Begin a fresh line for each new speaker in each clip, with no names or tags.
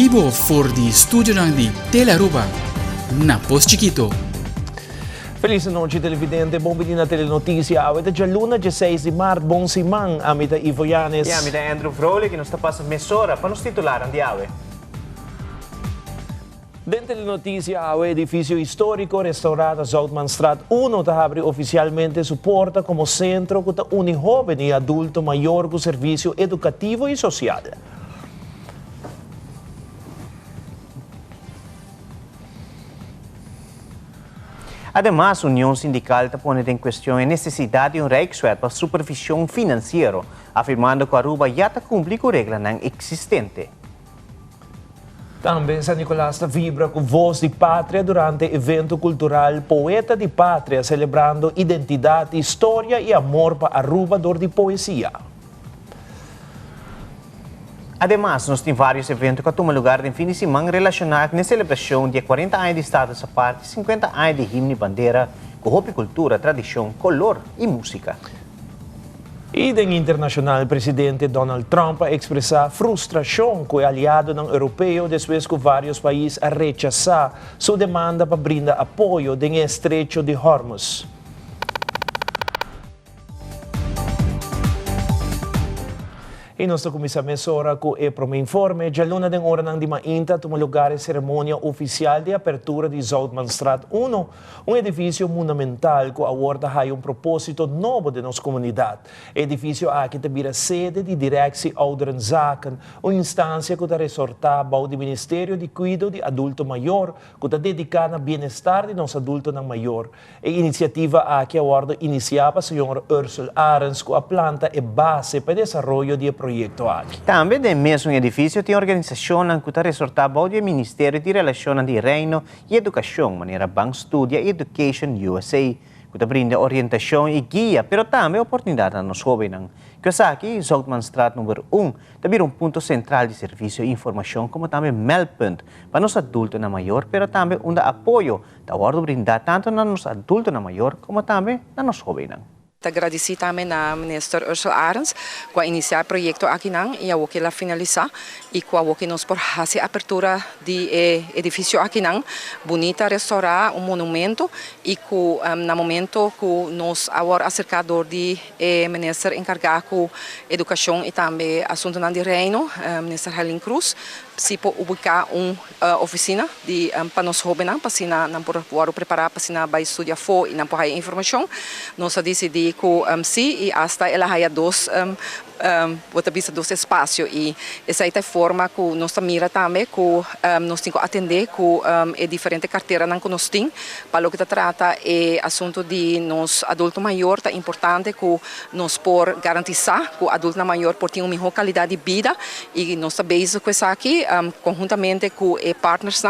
vivo for di studio ng di Telaruba, na Post Chiquito.
Feliz noite, televidente. Bom dia na Telenotícia. Awit at luna, 16 de março, bom simang, amita Ivo Yanes.
E amita Andrew Frole, que nos está passando mesora para nos titular de awe.
Dentro da notícia, o edifício histórico restaurado Zoutmanstraat 1 está abre oficialmente suporta como centro que une jovem e adulto maior com serviço educativo e social.
Además, a União Sindical está pondo em questão a necessidade de Rijkswet para supervisão financeira, afirmando que Aruba já está cumprindo com a regra não existente.
Também San Nicolás vibra com Voz de Pátria durante evento cultural Poeta de Pátria, celebrando identidade, história e amor para Aruba dor de poesia.
Además, nós temos vários eventos que tomam lugar em fim de semana relacionados na celebração de 40 anos de Estado essa parte, 50 anos de himno e bandeira, com roupa e cultura, tradição, color e música.
E den internacional, o presidente Donald Trump expressa frustração com o aliado não europeu depois que vários países a rechazar sua demanda para brindar apoio no estreito de Hormuz. E nós começamos agora com o informe. Já luna den hora ng Dimainta, toma lugar a cerimônia oficial de apertura de Zoutmanstraat 1, um edifício monumental que aborda propósito novo de nossa comunidade. Edifício aqui vira sede de Directie Ouderenzaken, uma instância que está resortada ao Ministério de Cuidado de Adulto Maior, que está dedicada ao bem-estar de nosso adulto maior. A iniciativa aqui aborda iniciada pela Sra. Ursula Arens, que a planta é base para o desenvolvimento de projeto aqui.
Também no mesmo edifício tem organização que está resortada ao Ministério de Relações de Reino e Educação, maneira Bank Studia Education USA, que está brinda orientação e guia, mas também oportunidade para os jovens. Que aqui, Zoutmanstraat número 1, também ponto central de serviço e informação, como também meldpunt para os adultos maior, mas também apoio da ordem brindar tanto nos adultos maior, como também nos jovens.
Agradeci também à ministra Ursula Arens com iniciar o projeto aqui e a que ela finalizar e com a que nós por fazer a abertura de edifício aqui bonita restaurar monumento e com no momento que nós agora acercador de ministra encarregado com educação e também assunto de reino ministra Helen Cruz se pode ubicar oficina de para nós jovens para não por preparar para não vai estudar fora e não por informação nós decidimos que sim e hasta ela há dois dois espaços e essa é a forma que nós mira também que nós temos que atender com diferente carteira que nós temos para o que trata é assunto de nós adulto maior é importante que nós por garantizar que o adulto maior por ter uma melhor qualidade de vida e nós também com isso aqui conjuntamente com partners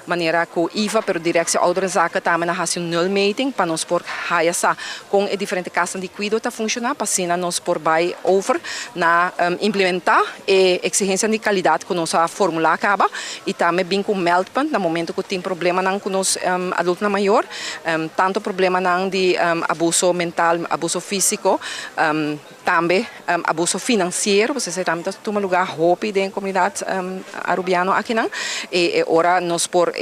maneira que IVA pero Directie Ouderenzaken também na ração null meeting para nós por haiasa com diferente casas de cuidado tá funcionar para assim nós por vai over na implementar a exigência de qualidade que nós formular acaba e também bem com meldpunt no momento que tem problema com nós adulto maior tanto problema de abuso mental abuso físico também abuso financeiro você também toma lugar roupa da comunidade arubiano aqui e ora nós por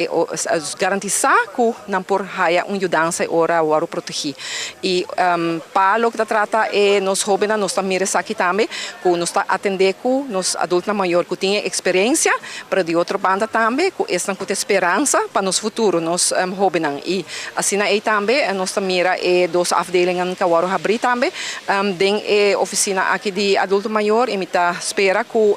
garantizar que não por haja ajudança ora o proteger e para o que trata nós jovens nós também aqui também que nós atender com nós adultos maior que tem experiência para de outra banda também que estão com esperança para nos futuro nós jovens e assim aí também nós mira dos afdelingen que agora abrir também tem oficina aqui de adulto maior e me tá espera que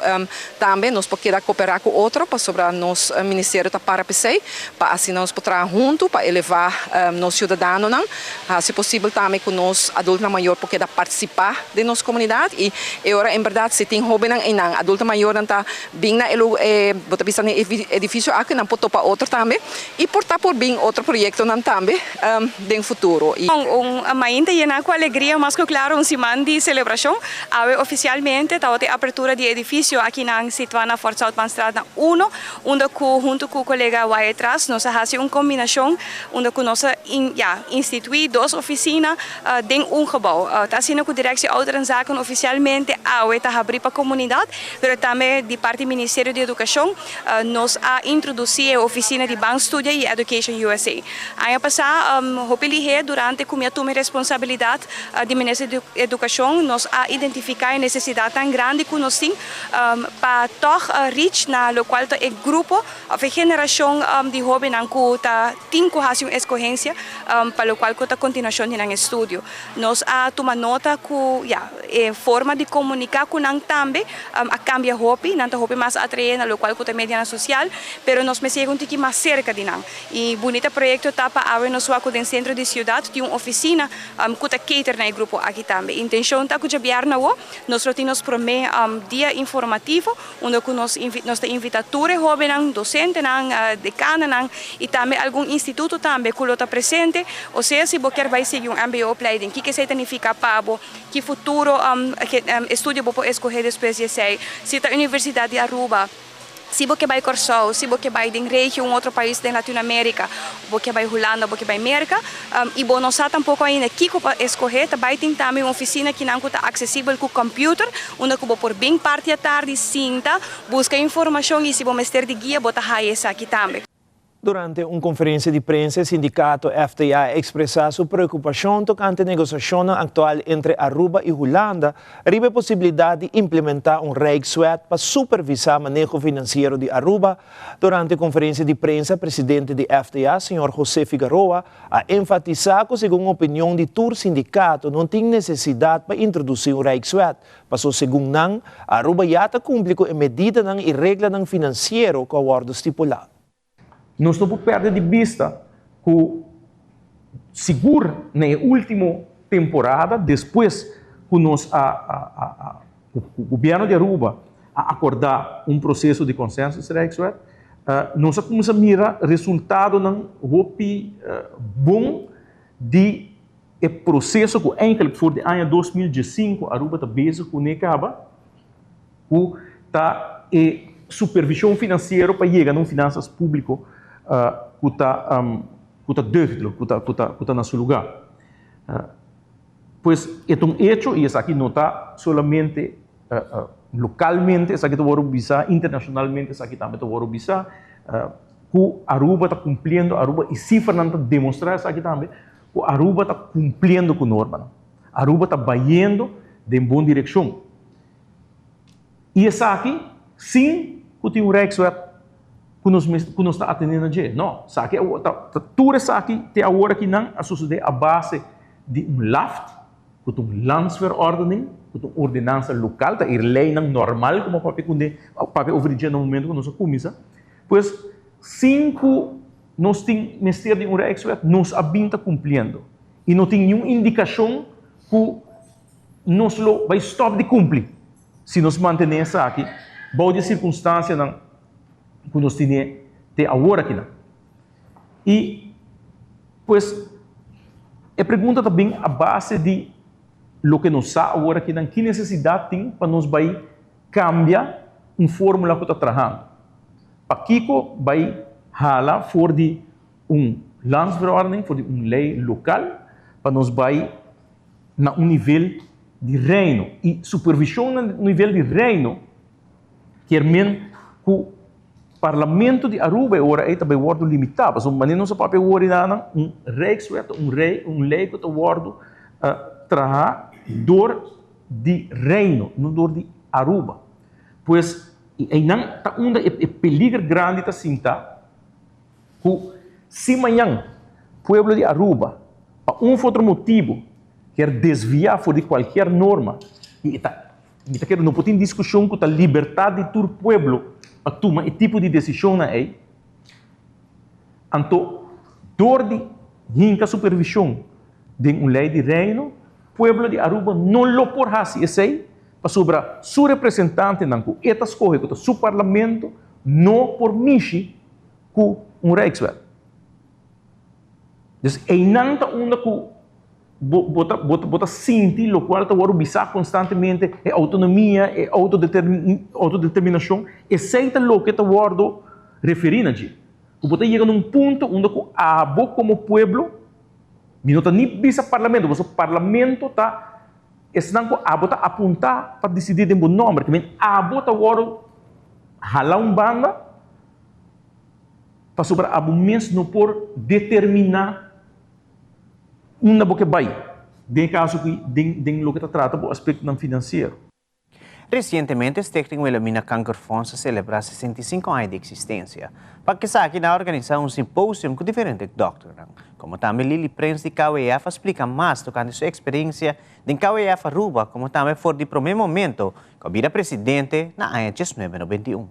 também nós podemos cooperar com outro para sobre nos ministério tá para PC para assim nós podemos junto para elevar nos cidadãos se possível também que nós adultos maior podemos participar de nossa comunidade e agora em verdade se tem jovem e não adulto maior não tá bem na bota vista no edifício aqui não pode topar outro também e portar por bem outro projeto não também no futuro
a mainda llena com alegria mas que claro um semana de celebração celebração, oficialmente está a abertura de edifício aqui na Situana Fort Southmanstraat 1, onde junto com o colega Waetras nós fazemos uma combinação onde nós instituímos 2 oficinas dentro um gebouw. Está sendo com a direção Ouderen Zaken oficialmente está abrir para a comunidade, mas também de parte do Ministério da Educação nós introduzido a oficina de Bank Studia e Education USA. Ano passado, durante a minha toma de responsabilidade do Ministério da Educação, nós identificamos a necessidade tão grande que nós temos para reach na local é grupo, a geração de jovens que tem uma escolha para o qual a continuação de estudo. Nós tomamos nota que a forma de comunicar com nós também cambia hobby, não hobby mais atraente na local que a mídia social, mas nós me seguimos mais cerca de nós. E bonito projeto está para abrir no centro da cidade, tem uma oficina que cater na grupo aqui também. A intenção está que nós temos dia informativo, onde nós invitamos jovens, docentes, decanos e também algum instituto também que está presente. Ou seja, se você vai seguir um MBA-opleiding, o que significa para que futuro estudo para escolher depois de sei, se a Universidade de Aruba, se você vai Corsol, se você vai em região, outro país da Latinoamérica, você vai Holanda, você vai América, e não sabe tampouco ainda que para escolher, também tem também uma oficina que não está acessível com o computer, onde você por bem parte da tarde, sinta, busca informação e se você ter de guia, você vai aqui também.
Durante uma conferência de prensa, o sindicato FTA expressou sua preocupação tocante a negociação atual entre Aruba e Holanda, sobre a possibilidade de implementar Rijkswet para supervisar o manejo financeiro de Aruba. Durante a conferência de prensa, o presidente do FTA, Sr. José Figueroa, enfatizou que, segundo a opinião de todo sindicato, não tem necessidade para introduzir Rijkswet. Passou, segundo não, Aruba já cumpre com a medida e regra financeira que o acordo estipulado.
Nós não podemos perder de vista que, seguro, na última temporada, depois que o governo de Aruba acordar um processo de consenso, nós começamos a mirar resultado bom de processo que ainda for de ano 2015, Aruba está bezig com necaba, que está supervisão financeira para chegar a finanças públicas que está deugdo, que está no seu lugar. Pois é um hecho, e isso aqui não está solamente localmente, isso aqui está visar, internacionalmente, isso aqui também está visar, que Aruba está cumprindo, Aruba e cifra não está demonstrar isso aqui também, que Aruba está cumprindo com a norma. Aruba está indo em boa direção. E isso aqui, sim, que tem Rijkswet que nós estamos atendendo hoje. Não, sabe, tudo isso aqui tem agora que não suceder a base de LAFT, que é Landsverordening, que é uma ordenança local, que é lei normal, como o papel oferecido no momento que nós começamos. Pois, cinco, nós temos Ministério de Rijkswet, nós abinta cumprindo. E não tem nenhuma indicação que nós vai stop de cumprir. Se nós mantermos isso aqui, boa circunstância que nós temos agora aqui. E, pois, a pergunta também a base de o que nós sabemos agora aqui, que necessidade tem para nós vai cambiar uma fórmula que está trabalhando. Para Kiko vai hala for de landsverordening, for de uma lei local, para nós vai na nível de reino. E supervisão no nível de reino quer dizer que o Parlamento de Aruba agora é também word limitado. Mas maneira não se pode agora Rijkswet, lei que está word trabalhador de reino, não dor de Aruba. Pois e não está é peligro grande tá sinta que se amanhã o povo de Aruba por outro motivo quer desviar de qualquer norma e não pode ter discussão com a liberdade de todo o povo a tomar esse tipo de decisão aí. Então, dor de rinca supervisão de uma lei de reino, o povo de Aruba não lo por fazer isso aí, para sobre seu representante, não estas coisas, com o seu parlamento, não por mexer com Rijkswet. Então, é não onde que bota sentir o qual está visar constantemente é autonomia, é autodeterminação, e aceita o que está referindo a gente. Bota chega num ponto onde a como povo, não está nem bisa parlamento, mas o parlamento está bota apontar para decidir de um nome, que a bota agora halar banda para sobre a mês não por determinar uma boca vai, de caso que den lo que trata do aspecto não financeiro.
Recientemente, Stichting Wilhelmina Kankerfonds celebra 65 anos de existência. Pagkasaki na organiza um simpósio com diferentes doctores. Como também Lili Prince de KWF explica mais tocante sua experiência de KWF Aruba, como também for de primeiro momento com a vida presidente na ano 1991.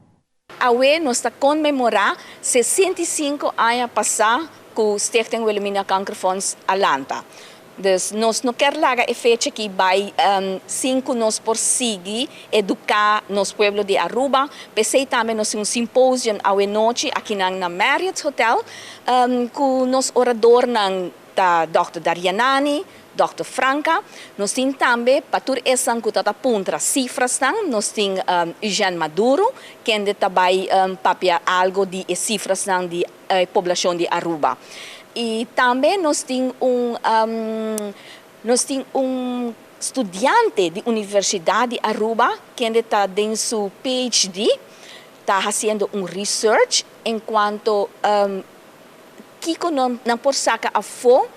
Awe nós está comemorar 65 anos passar com o Stichting Wilhelmina Kankerfonds Alanta. Dus nós não quer largar a fecha que vai 5 nós por seguir educar nosso povo de Aruba. Pensei também nós simpósio à noite aqui na Marriott Hotel com nosso orador da Dr. Darianani, Dr. Franca. Nós temos também para tudo isso que está apontando cifras, nós temos Eugênio Maduro, que ainda vai papiar algo de cifras da população de Aruba. E também nós temos estudante de Universidade de Aruba que ainda está em seu PhD, está fazendo research enquanto que não pode sacar a for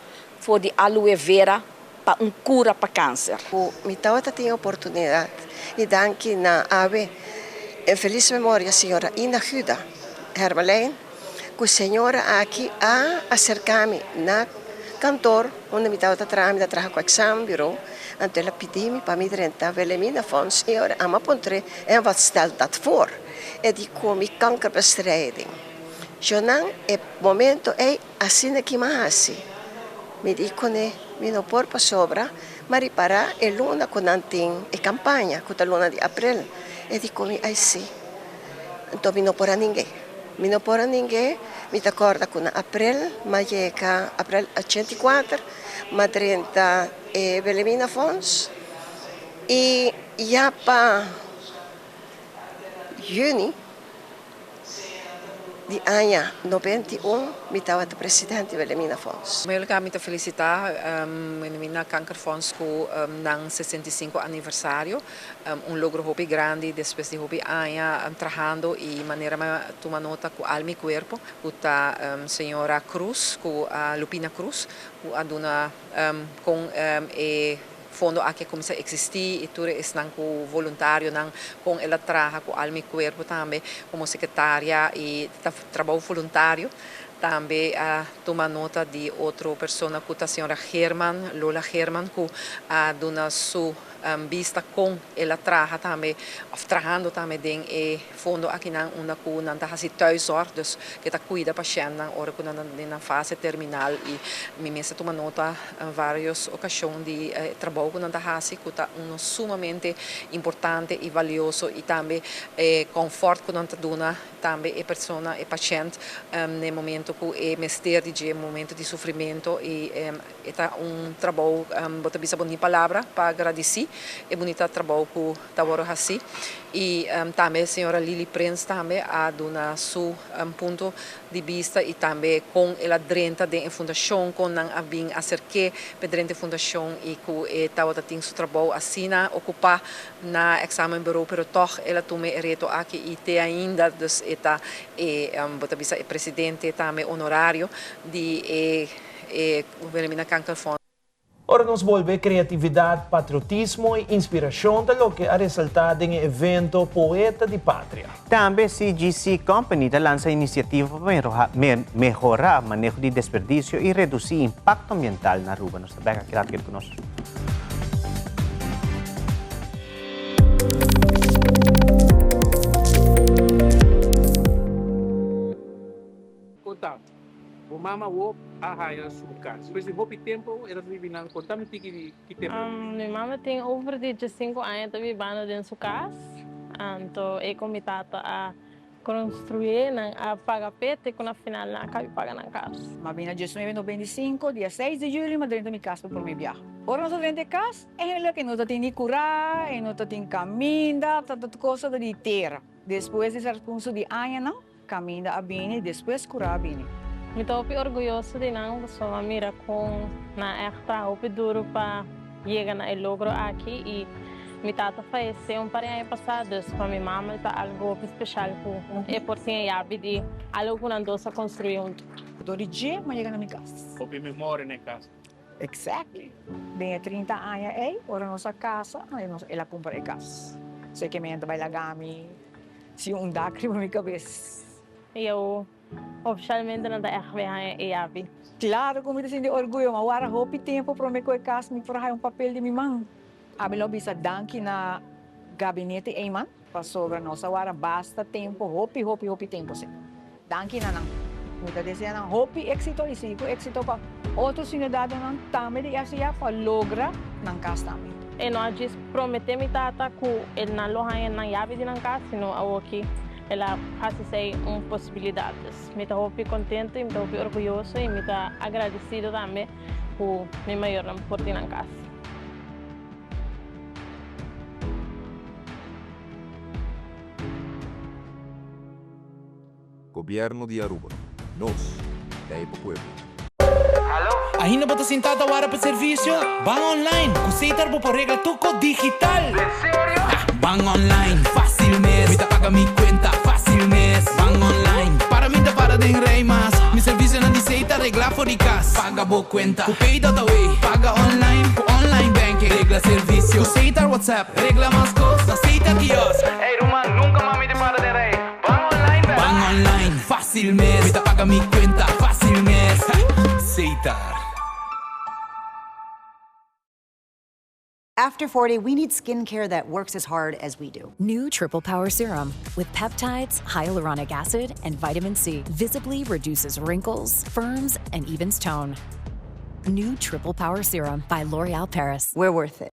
de aloe vera para cura para câncer.
Me tem a oportunidade e danke na AVE, em feliz memória, senhora Ina Huda Hermelijn, que a senhora aqui a acercar-me na cantor, onde me estava trabalhando com o exame, bureau, então ela pediu-me para me rentar Wilhelmina Fonds, e agora eu me apontei em wat stel dat voor, e de como kankerbestrijding. Jonan, o momento é assim que me hace. Me dico ne, me não por para sobra, mas para a luna com antin e campanha, com a luna de abril, e dico me assim. Então me não por a ninguém. Me não por a ninguém, me acorda com abril, mas chega abril 84, mas 30 Wilhelmina Fonds, e já para junho de ano 91, me estava o presidente de Wilhelmina Fonds.
Primeiro kami te felicitar Wilhelmina Kankerfonds com ng 65 aniversário, logro hopi grande depois de hopi años trabajando e maneira toma nota com alma e corpo, com a senhora Cruz, com a Lupina Cruz, com a dona com fondo aqui começa a existir e tudo isso com voluntário com ela trabalha com alma e corpo também como secretária e trabalho voluntário também toma nota de outra pessoa que a senhora Herman, Lola Herman, que a dona sua vista com ela trabalha também trabalhando também em fundo aqui na onda que não está assim thuiszorg, dus que está cuida paciente na hora que não na fase terminal e me mesmo toma nota em várias ocasiões de trabalho que não está assim que está sumamente importante e valioso e também conforto que não está dando também a pessoa e paciente no momento que é mestre de momento de sofrimento e está trabalho bota bisa bonita palavra para agradecer é bonita trabalho que está assim e também a senhora Lili Prince também a dona seu ponto de vista e também com ela dentro da fundação com a bem acerque dentro da fundação e que estava tendo seu trabalho assim ocupar na exame bureau pero toch ela tome reto aqui e tem ainda dus eta bota bisa presidente também honorário de Wilhelmina Kankerfonds.
Ora nos volve criatividade, patriotismo e inspiração de lo que ha resultado em evento Poeta de Pátria.
Também CGC Company lança iniciativa para melhorar o manejo de desperdício e reduzir o impacto ambiental na Aruba. Nós estamos aqui conosco.
O mama wo ahaya suka. Depois de pouco tempo, era vivendo contame que tempo.
Minha mama tem over de 5 anos de vivendo dentro de sua casa. Então, é comitado a construir ng pagapete kung na final na kayo paga ng casa.
Mabina 1995, dia 6 de julho, madrinha mi casa por mi viaje. Ora nós vende casa, é ela que nós tem curar, e nós tem caminda, tanta coisa de terra. Depois de ser punso de anha não, caminda a bine, depois curar a bine.
Me estou orgulhoso de não, só mira com na extra o duro para chegar na logro aqui e mi tata faleceu um par de anos passados, para minha mãe está algo especial e por ter a de algo na dosa construir junto.
Todo dia, mas chega na minha casa.
O memória na casa.
Exactly. Tem 30 anos aí, ora nossa casa, ela compra a casa. Sei que minha vai lagami, se dacre na minha cabeça.
Eu oficialmente não está e abi.
Claro, como eu sinto orgulho, mas agora hope tempo para me coer casa, me para papel de minha mãe. Abilo bisa danki na gabinete Eyman, para sobra nossa agora basta tempo, hope tempo sim. Danki na nang. Muita deseja nang hope éxito e sigo éxito pa outros cidadãos nang tama de Asia para logra nang casa também.
E nós diz prometer mi tata que ele não lohanha na chave de nang casa, sino aqui ela faz ser possibilidades. Me estou contente, me estou orgulhoso e me estou agradecido também por mi maior por ti nang casa.
Governo de Aruba. Nós, da Epo Pueblo.
Ainda bota sentada hora para serviço? Van online, aceitar por regla tuco digital. ¿En serio? Van online, fácil mes. Me paga mi cuenta, fácil mes. Van online, para mí te para de rey más. Mi servicio no dice regla for the cas. Paga bo cuenta, pay data way. Paga online, online banking. Regla servicio, aceitar WhatsApp. Regla más cosas, aceitar kiosк. Hey Roman, nunca mami te para de rey. Van online, fácil mes. Me paga mi cuenta, fácil mes. Aceitar.
After 40, we need skincare that works as hard as we do.
New Triple Power Serum with peptides, hyaluronic acid, and vitamin C visibly reduces wrinkles, firms, and evens tone. New Triple Power Serum by L'Oréal Paris.
We're worth it.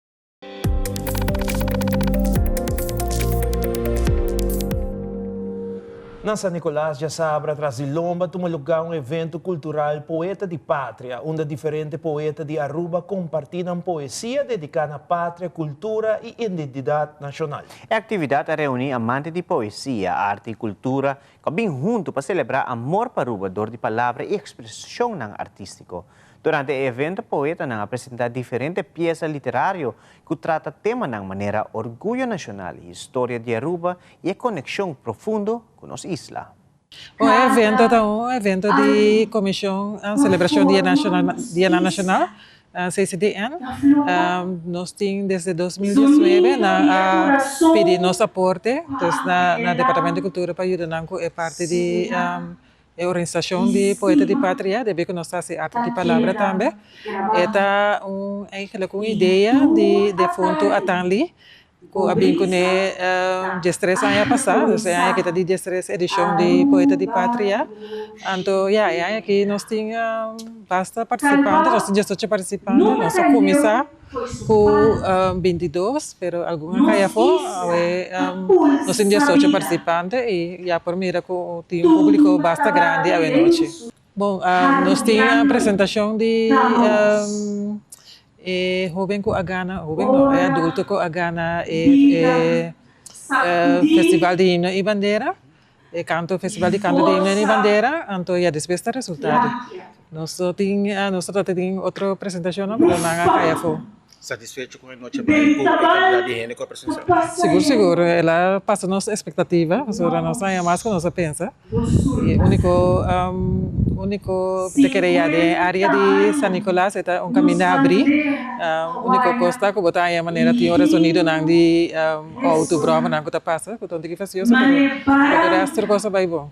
Na San Nicolás de Sabra, Trasilomba, lugar evento cultural Poeta de Pátria, onde diferentes poetas de Aruba compartilham poesia dedicada à pátria, cultura e identidade nacional.
A atividade reúne amantes de poesia, arte e cultura, que vêm junto para celebrar amor para Aruba, dor de palavra e expressão artístico. Durante o evento, o poeta apresenta diferentes peças literárias que tratam tema de maneira orgulho nacional, história de Aruba e a conexão profunda com nossa isla.
O evento é um evento de comissão, celebração do Dia Nacional, CCDN. Nós temos desde 2019 a pedir nosso aporte no Departamento de Cultura para ajudar com a parte de a organização de Poeta de Pátria, deve que nós fazemos arte de palavra também. Esta é uma ideia de fundo a Tanli, que abim com de 3 anos passados, é que está de 3 edição de Poeta de Pátria. Então, aqui nós temos bastante participantes, nós temos 18 participantes, nós começamos com 22, mas alguns já foram, nós temos 18 participantes e já por mim com um público bastante grande à noite. Bom, nós temos a apresentação de jovem com a gana, jovem não, é adulto com a gana, Festival de Hino e Bandeira, Festival de Canto de Hino e Bandeira, então já depois está resultado. Nós temos outra apresentação, mas não é
satisfeito com a noite com a quantidade de gente com a presença?
Seguro. Ela passa nossa expectativa, nós é mais que nós pensa. O único que queria de área de San Nicolás é caminho a abrir. O único costa que botar a maneira de hora sonido não de outubro, não que passa, que tem que fazer isso. O resto coisa vai bom.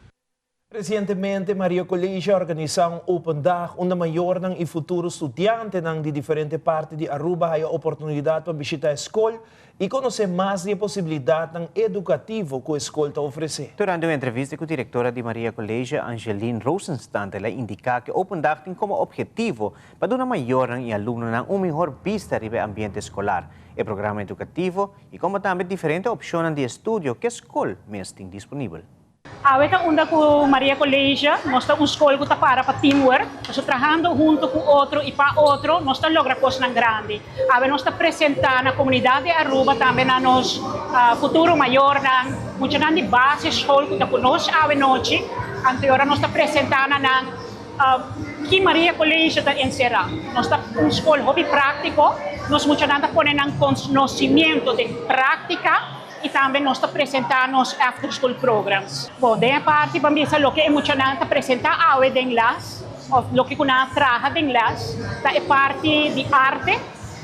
Recentemente, Maria Colégio organizou um Open Dag, onde maior e futuro estudiantes de diferentes partes de Aruba têm a oportunidade para visitar a escola e conhecer mais de possibilidades educativas que a escola oferece.
Durante uma entrevista com a diretora de Maria Colégio, Angeline Rosenstand, ela indica que o Open Dag tem como objetivo para dar maior e alunos uma melhor vista do ambiente escolar, o programa educativo e como também diferentes opções de estudo que a escola mesmo tem disponível.
Ahorita unda com Maria Colégio, nós estamos escola que para teamwork, nós estamos trabalhando junto com outro e para outro, nós estamos logrando coisas grandes. Agora nós estamos apresentando na comunidade de Aruba também na nosso futuro maior, muita grande base escola que está conosco a noite. Agora nós estamos apresentando na que Maria Colégio está encerrado. Nós estamos uma escola hobby prático, nós muita grande ponemos conhecimento de prática. E também nós estamos apresentando nos after school programs. Bom, da parte, vamos ver o que é emocionante apresentar a aula de inglês, o que nós trabalhamos de inglês, é parte de arte,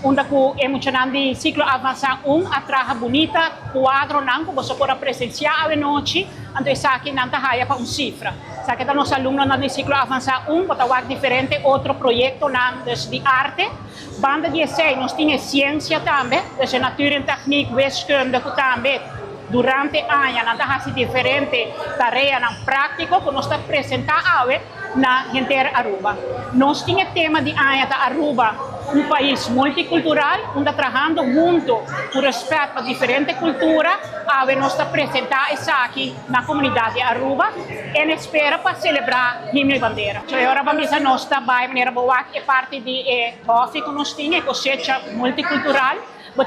onde é emocionante de ciclo avançado a trabalhar bonita, quadro, que você pode presenciar a noite, então isso aqui não está para uma cifra. Sabe que os alunos no ciclo avançado pode ter diferente outro projeto de arte. Banda 16, nós temos ciência também, de natura e técnica, wiskunde também. Durante o ano, nós temos diferentes tarefas práticas que nós apresentamos na gente Aruba. Nós temos o tema de ano da Aruba, um país multicultural, onde trabalhando junto, por respeito a diferentes culturas, nós apresentamos isso aqui na comunidade de Aruba, em espera para celebrar o himno e bandeira. Agora vamos ver nós também, maneira boa, que é parte de coffee que nós temos, cosecha multicultural,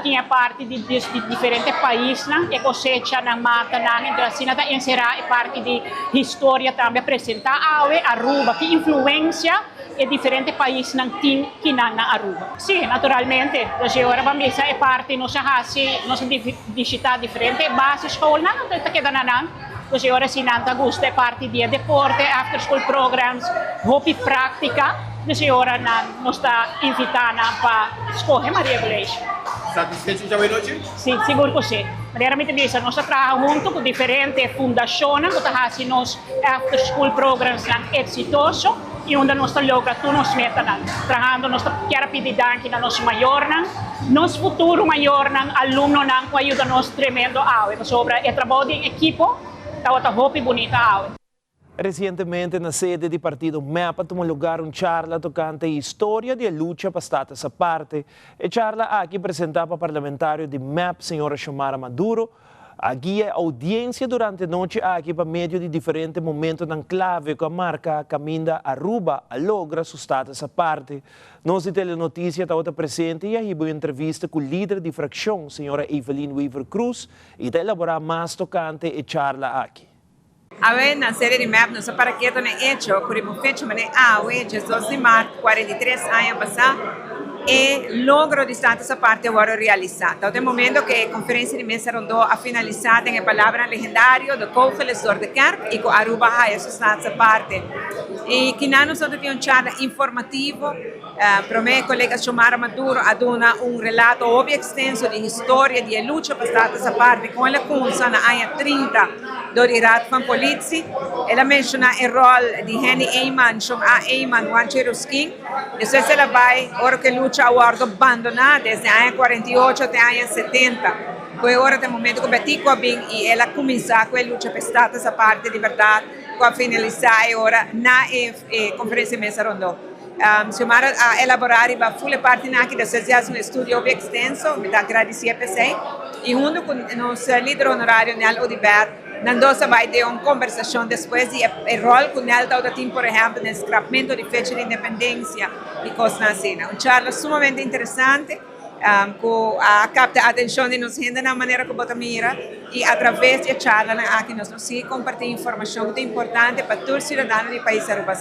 tinha parte de diferentes países, e cosecha na mata, então assim, está encerrada parte de história também apresentar a Aruba, que influência e diferentes países que na Aruba. Sim, naturalmente, agora vamos ver parte nós visitar diferentes bases escolas, não está quedando nada. Agora sim, não gosta é parte de deporte, after school programs, hobby prática. Agora nós está invitando para escolher Maria Colégio.
Satisfeito de hoje?
Sim, seguro que sim. Primeiramente, nós trabalhamos junto com diferentes fundações que fazem nos after school programs exitosos e onde nós logramos tudo nos metas. Trabalhando, nós queremos pedir danke a nosso maior, nosso futuro maior, aluno que ajuda nos tremendo sobre o trabalho em equipe, está muito bonita.
Recientemente, na sede do partido MEP, tomou lugar charla tocante a história da luta para status à parte. A charla aqui apresentada para o parlamentário de MEP, senhora Xiomara Maduro, a guia audiência durante a noite aqui para meio de diferentes momentos na clave que marca a caminho Aruba a logra seu status à parte. Nossa telenotícia está presente e aí uma entrevista com o líder de fração, senhora Evelyn Weaver Cruz, e está elaborar mais tocante a charla aqui.
Awe na série de MEP, nós para que eu tenho hecho, por exemplo, fecho mané awe, 12 de março, 43 anos passados, e logro di status a parte agora realizado. Até o momento que a conferência de mesa rondou a finalizada em a palavra legendário do co-gestor de Kerp e com Aruba a status a parte. E que nós temos um charla informativo, para mim, colega Xiomara Maduro, aduna relato óbvio extenso de história de luta para status a parte, com ela consa na área 30 do Irak van Politie. Ela menciona o rol de Henny Eyman, Shom-A Eyman, Wancheruskin. Depois ela vai, ora que luta a guardo abandonada desde a 48 até a 70. Foi agora o momento que Betty Coabin e ela começar com a luta para status a parte de verdade, com finalizar agora na conferência de mesa rondou. Xiomara a elaborar a full parte aqui da associação um estudo extenso, me dá agradecer a você, e junto com o nosso líder honorário, Nel Odiber, nós vai ter uma conversação depois de o rol que o Nel está tendo, por exemplo, no escrapamento de fecha de independência e coisas assim. Um charla sumamente interessante, que capta a atenção de nós gente na maneira que você mira, e através da charla aqui nós compartilhamos informação muito importante para todos os cidadãos do país Aruba.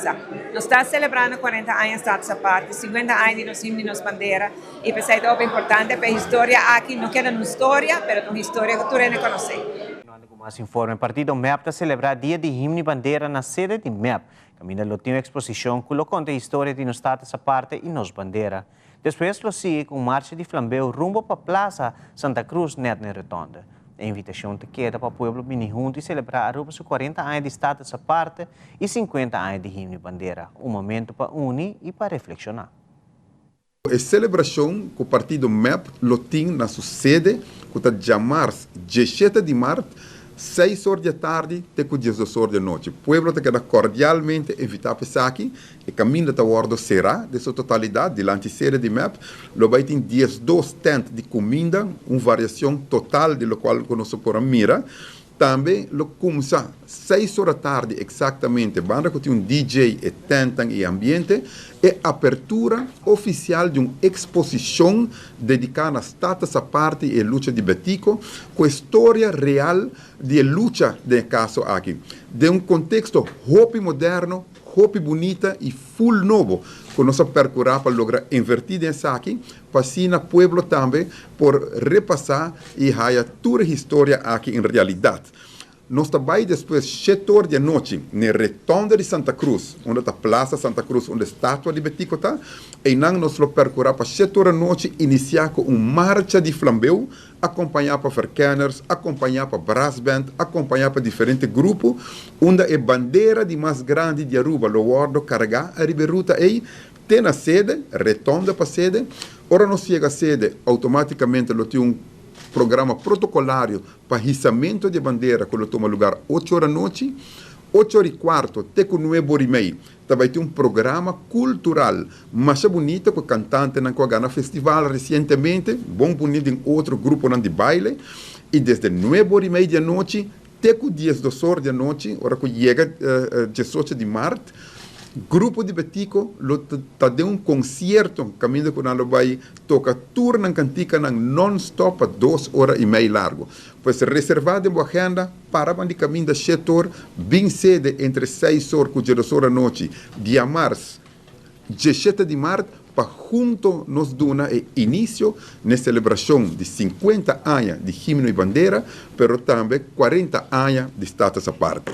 Nós estamos celebrando 40 anos de status à parte, 50 anos de nos himno e nos bandeira, e para isso é importante para a história aqui, não queda uma história, mas uma história que tu não conheces.
Mais informe, o partido MEP está celebrar dia de himno e bandeira na sede de MEP. Caminha lo tem uma exposição que conta a história de nos status à parte e nos bandeira. Depois lo sigue com marcha de flambeu rumbo para a Plaza Santa Cruz, net na Retonda. A invitação te queda para o povo venir junto e celebrar Aruba seus 40 anos de status à parte e 50 anos de himno e bandeira. Um momento para unir e para reflexionar.
A celebração que o partido MEP lo tem na sua sede, que está chamar 17 de março, 6 horas da tarde até 10 horas da noite. O povo está cordialmente invitado para aqui e caminho da ordem será, de sua totalidade, delante da sede de MEP, lo vai ter 12 tendas de comida, uma variação total de lo qual nós podemos mirar, Também, lo começa 6 horas da tarde, exatamente, banda que tem um DJ e tentam e ambiente, é a abertura oficial de uma exposição dedicada às tatas à parte e luta de Betico, com a história real de luta de caso aqui. De um contexto hopi moderno, hopi bonita e full novo, que nós percurar para lograr invertir nessa aqui, para assim na pueblo também, por repassar e haya toda a história aqui em realidade. Nós também depois, 7 horas da noite, na Retonda de Santa Cruz, onde está a Plaza Santa Cruz, onde a estátua de Betico está, e nós lo percurar para 7 horas da noite, iniciar com uma marcha de flambeu, acompanhar para verkenners, acompanhar para brass band, acompanhar para diferentes grupos, onde a bandeira de mais grande de Aruba, lo guardo carregar a riberuta aí, tem a sede, retonda para a sede, ora não chega a sede, automaticamente lo tem programa protocolário para hissamento de bandeira, que toma lugar 8 horas da noite, 8 horas e quarto, até com 9 horas e meia. Também tem um programa cultural, mais bonito, com cantante na Coagana Festival recentemente, bom bonito em outro grupo de baile, e desde 9 horas e meia da noite, até com 10 horas da noite, hora que chega 18 de março, grupo de Betico está de um concerto, caminho que nós vai tocar turno cantica non-stop a 2 horas e meia largo. Pois reservado em agenda para o caminho da 7 horas, bem cedo entre 6 horas e 10 horas da noite, dia março, 17 de março, para junto nos dar início na celebração de 50 anos de himno e bandeira, mas também 40 anos de status à parte.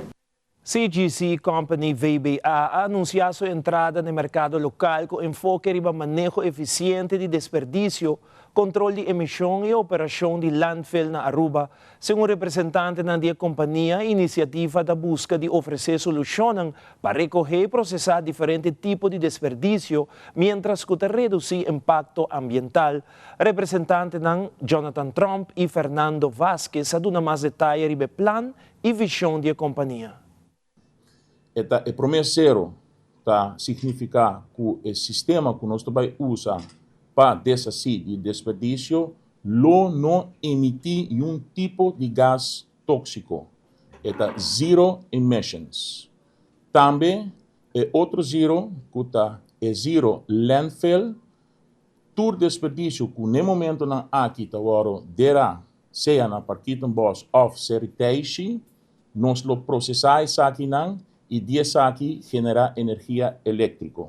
CGC Company VBA anunciou sua entrada no mercado local com enfoque em manejo eficiente de desperdício, controle de emissão e operação de landfill na Aruba. Segundo representante da companhia, a iniciativa da busca de oferecer soluções para recolher e processar diferentes tipos de desperdício, mientras que reduzir impacto ambiental. Representantes Jonathan Trump e Fernando Vázquez dão mais detalhes sobre o plano e visão da companhia.
É promessero tá significa que o sistema que nós também usa para desassi de desperdício não emite um tipo de gás tóxico. É zero emissions. Também é outro zero que é zero landfill. Todo desperdício que no momento não aqui dera seja na partida boss of seriteishi, nós lo processamos aqui não e 10 aqui genera energia elétrica.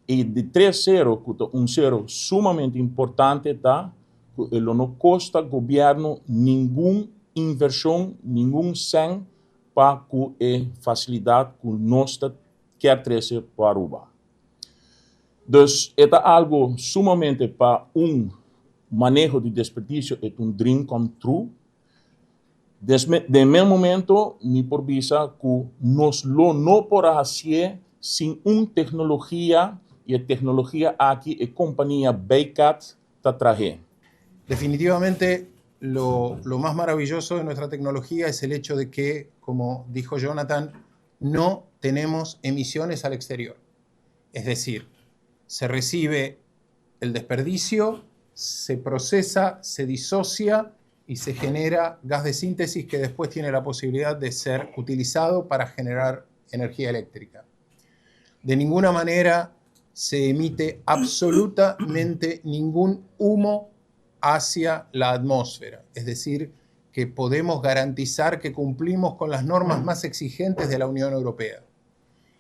E de 3.0, que é um zero sumamente importante, que não custa governo nenhuma inversão, nenhum cent para que a facilidade que nós quer trazer para Aruba. Então, é algo sumamente para manejo de desperdício, é dream come true. De meu momento, me provisa que nós não podemos fazer sem uma tecnologia, e a tecnologia aqui é a companhia Baycat está trazendo.
Definitivamente, lo más maravilloso de nuestra tecnología es el hecho de que, como dijo Jonathan, no tenemos emisiones al exterior. Es decir, se recibe el desperdicio, se procesa, se disocia y se genera gas de síntesis que después tiene la posibilidad de ser utilizado para generar energía eléctrica. De ninguna manera se emite absolutamente ningún humo hacia la atmósfera. Es decir, que podemos garantizar que cumplimos con las normas más exigentes de la Unión Europea.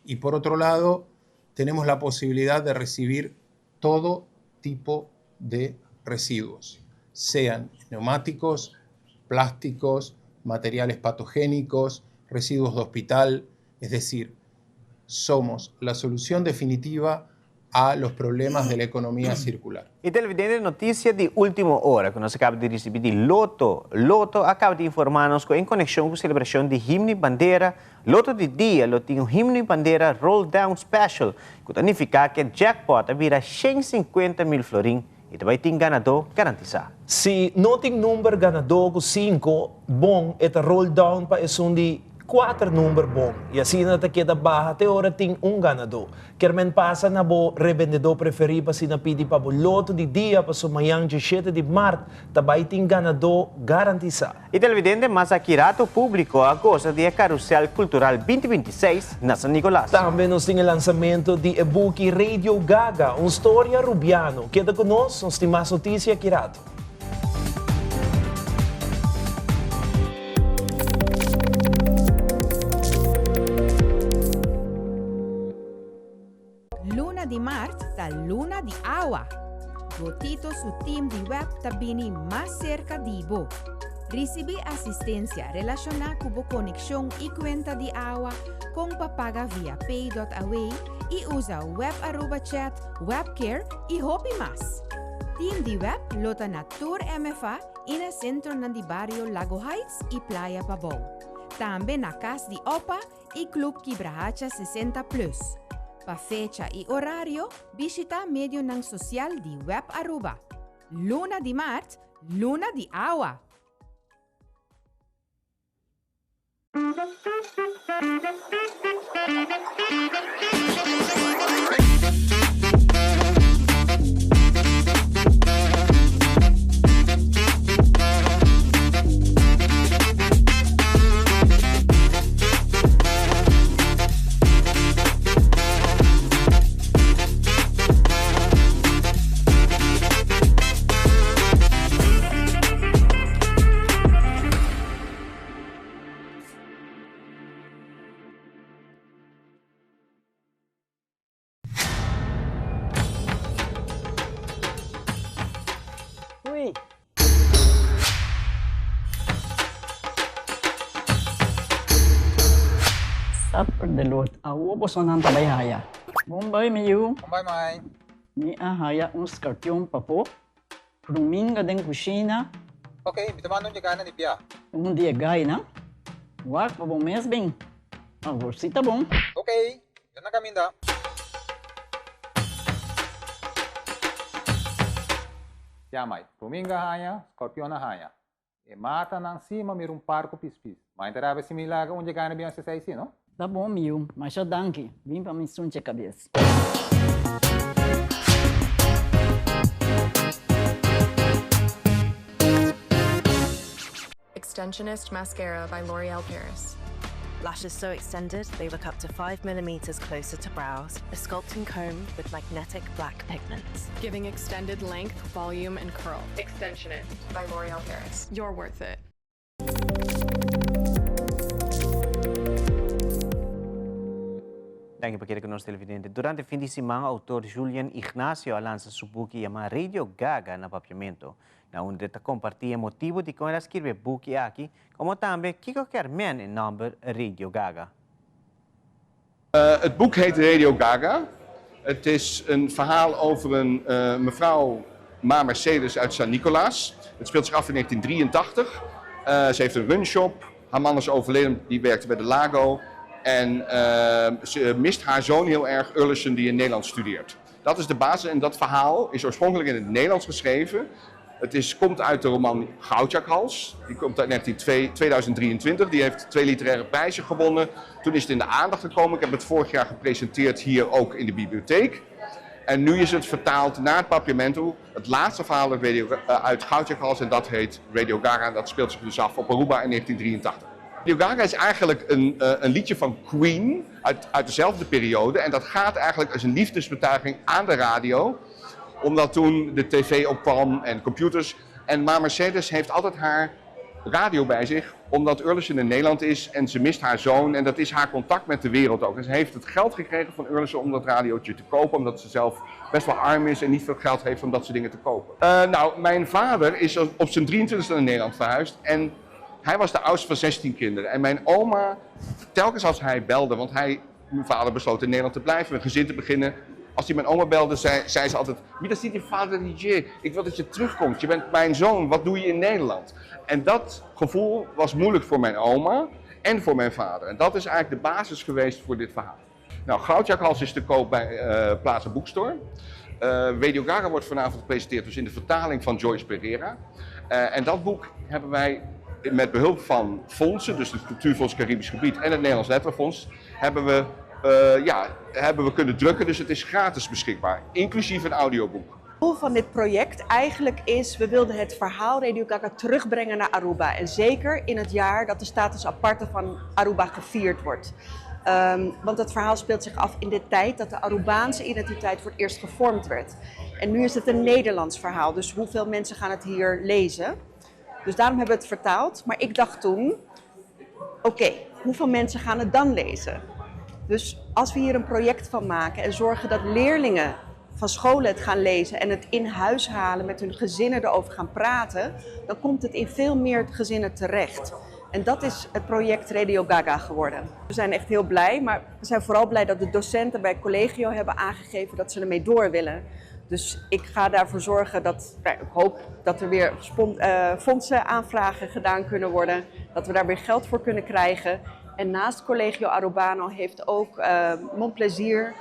Y por otro lado, tenemos la posibilidad de recibir todo tipo de residuos, sean neumáticos, plásticos, materiales patogénicos, residuos de hospital, es decir, somos la solución definitiva a los problemas de la economía circular.
E televidente, notícia de última hora que nós acabamos de receber de Loto. Loto acaba de informar-nos que em conexão com a celebração de himno e bandeira, Loto de dia, tem um himno e bandeira Roll Down Special, que significa que o jackpot vira 150 mil florim e também tem ganador garantizado.
Se não tem número ganador com 5, bom, é roll down para é de 4 number bom. E assim na taqueda barra até hora tem ganador. Kermen passa na bo revendedor preferido para sina pidi para o loto de dia para sumayang 17 de março, também tem ganador garantizado.
E televidente, mas aqui rato público a goza de Carrossel Cultural 2026 na San Nicolás.
Também nós temos o lançamento de e-book Radio Gaga, uma história rubiano. Queda conosco, nós temos mais notícia aqui rato.
Luna di Marte da Luna di Awa. Votito su team di web tabini más cerca di bo. Recibe asistencia relacionada con conexión y cuenta de agua con papaga via pay.away y usa web @chat, webcare y hopi más. Team de web lota na Tour MFA en el centro de barrio Lago Heights y Playa Pabón. También na Casa de Opa y Club Quibrahacha 60+. Pa fecha y horario, visita medio ng social di web Aruba. Luna di Marte, Luna di Agua.
Sapper de lot awo boson ang tabayhaya. Bombay miyu.
Bombay mai.
Ni ahaya un skartyon papo. Pruminga den kusina.
Okay, bitamanong di kanan ipya.
Un dia gay na. Wak pa bom mes bem. Agor sita bom.
Okay, yan na kami da. Yamay, Pruminga haya, Scorpion haya. E mata ng sima mayroong parko pispis. Mainterava si Milaga onde gana biyan sa saisi, no?
Tá bom, miu, mas já danke. Vim para me sunte a cabeça.
Extensionist Mascara by L'Oreal Paris.
Lashes so extended, they look up to 5 millimeters closer to brows. A sculpting comb with magnetic black pigments.
Giving extended length, volume, and curl. Extensionist by L'Oreal Paris. You're worth it.
Dank je pakete con nostro televidente. Durante il fin di settimana, autor Julian Ignacio lança su book chiamato Radio Gaga na papiamento. Na onde te compartilha motivo de como ela escreve book aqui, como também Kiko Carmen in number Radio Gaga.
Het boek heet Radio Gaga. Het is een verhaal over een mevrouw Ma Mercedes uit San Nicolás. Het speelt zich af in 1983. Ze heeft een runshop. Haar man is overleden, die werkte bij de Lago. En ze mist haar zoon heel erg, Urlison, die in Nederland studeert. Dat is de basis en dat verhaal is oorspronkelijk in het Nederlands geschreven. Het komt uit de roman Goudjakhals. Die komt uit 2023. Die heeft 2 literaire prijzen gewonnen. Toen is het in de aandacht gekomen. Ik heb het vorig jaar gepresenteerd hier ook in de bibliotheek. En nu is het vertaald naar het Papiamento. Het laatste verhaal uit Goudjakhals en dat heet Radio Gaga. En dat speelt zich dus af op Aruba in 1983. Radio Gaga is eigenlijk een liedje van Queen uit dezelfde periode. En dat gaat eigenlijk als een liefdesbetuiging aan de radio. Omdat toen de tv opkwam en computers. En Ma Mercedes heeft altijd haar radio bij zich. Omdat Urlison in Nederland is en ze mist haar zoon. En dat is haar contact met de wereld ook. En ze heeft het geld gekregen van Urlison om dat radiootje te kopen. Omdat ze zelf best wel arm is en niet veel geld heeft om dat soort dingen te kopen. Mijn vader is op zijn 23e naar Nederland verhuisd. En hij was de oudste van 16 kinderen. En mijn oma, telkens als hij belde, want mijn vader besloot in Nederland te blijven, een gezin te beginnen. Als hij mijn oma belde, zei ze altijd, wie dat ziet je vader DJ, ik wil dat je terugkomt, je bent mijn zoon, wat doe je in Nederland? En dat gevoel was moeilijk voor mijn oma en voor mijn vader. En dat is eigenlijk de basis geweest voor dit verhaal. Nou, Goudjakhals is te koop bij Plaza Bookstore. Radio Gaga wordt vanavond gepresenteerd dus in de vertaling van Joyce Pereira. En dat boek hebben wij met behulp van fondsen, dus het Cultuurfonds Caribisch Gebied en het Nederlands Letterenfonds, hebben we kunnen drukken. Dus het is gratis beschikbaar, inclusief een audioboek.
Het doel van dit project eigenlijk is, we wilden het verhaal Radio Gaga terugbrengen naar Aruba. En zeker in het jaar dat de status aparte van Aruba gevierd wordt. Want het verhaal speelt zich af in de tijd dat de Arubaanse identiteit voor het eerst gevormd werd. En nu is het een Nederlands verhaal, dus hoeveel mensen gaan het hier lezen? Dus daarom hebben we het vertaald. Maar ik dacht toen, oké, hoeveel mensen gaan het dan lezen? Dus als we hier een project van maken en zorgen dat leerlingen van scholen het gaan lezen en het in huis halen, met hun gezinnen erover gaan praten, dan komt het in veel meer gezinnen terecht. En dat is het project Radio Gaga geworden. We zijn echt heel blij, maar we zijn vooral blij dat de docenten bij Collegio hebben aangegeven dat ze ermee door willen. Dus ik ga daarvoor zorgen dat, ik hoop dat er weer fondsenaanvragen gedaan kunnen worden, dat we daar weer geld voor kunnen krijgen. En naast Collegio Arubano heeft ook Montplaisir,